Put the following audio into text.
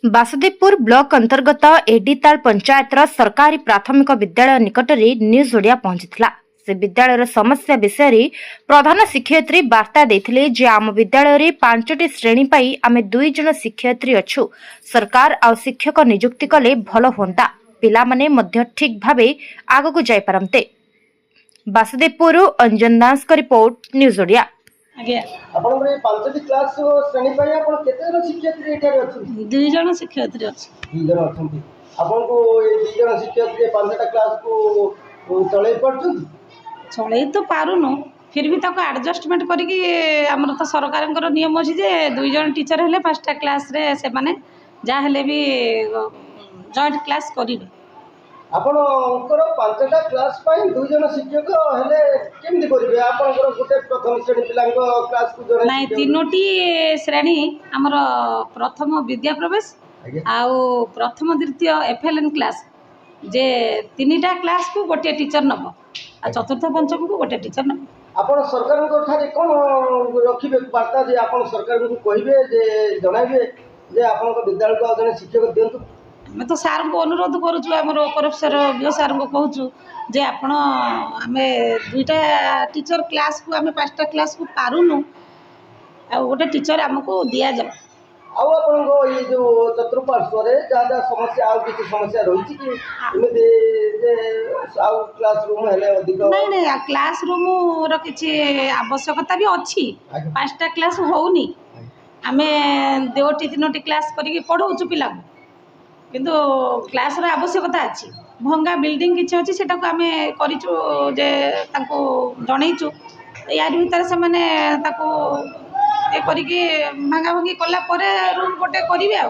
Basudevpur block अंतर्गत एडिताल पंचायतर सरकारी प्राथमिक विद्यालय निकट में न्यूज ओडिया पहुंचीला। से विद्यालयर समस्या विषय प्रधान शिक्षयित्री वार्ता देथिले जे आम विद्यालय रे 5टी श्रेणी पाई आमे 2 जन शिक्षयित्री अछु। सरकार आ शिक्षक नियुक्ति कले भल होंता, पिला माने मध्य ठीक भाबे आगकु जाय पारंते। बासुदेवपुर अंजन दास का रिपोर्ट न्यूज ओडिया। आज्ञा आपन रे 5टी क्लास श्रेणी पाई आपन केते जन शिक्षयित्री एठारे अछि? 2 जन शिक्षयित्री अछि। 2 जन अछंती। आपन को ए 2 जन शिक्षयित्री 5टा क्लास को चलै पड़छु? चलै तो पारुनु, फिर भी ताको एडजस्टमेंट करिकि हमर तो सरकारंकर नियम अछि जे 2 जन टीचर हेले 5टा क्लास रे से माने जा हेले भी जॉइंट क्लास करिवे। आपनकर 5टा क्लास पाई 2 जन शिक्षक हेले केमति करिवे? आपनकर गुटे प्रथम श्रेणी पिलांको क्लास को जने नाही, 3टी श्रेणी हमर प्रथम विद्या प्रवेश आउ प्रथम द्वितीय एफएलएन क्लास जे 3टा क्लास को गोटे टीचर नब आ चतुर्थ पंचम को गोटे टीचर नब। आपण सरकारंकर ठारे कोन रखिबे वार्ता जे आपण सरकार को कहिबे जे जणाइबे जे आपनक विद्यालय को जने शिक्षक दियंतु? मैं तो सार को अनुरोध करूँ आम प्रोफेसर बीओ सार को कहूँ जे आपण आम 2टा टीचर क्लास को आम 5टा क्लास को पारुनु आ गोटे टीचर आमको दिया जाए। आउ आपनको ये जो चतुर्पार्श्व रे ज्यादा समस्या आउ किसी समस्या रही कि एमती जे आउ क्लासरूम हेले अधिक? नहीं नहीं, क्लासरूम रो किछि आवश्यकता भी अच्छी। 5टा क्लास होउनी, आमे 2टी 3टी क्लास करिके पढ़ौछु पिला किंतु क्लास रो आवश्यकता अछि। भंगा बिल्डिंग किछि अछि सेटा को आमे करिछु जे ताको जणैछु यार भीतर से माने ताको ए करिके भांगा भांगी कला परे रूम गोटे करिवे आ।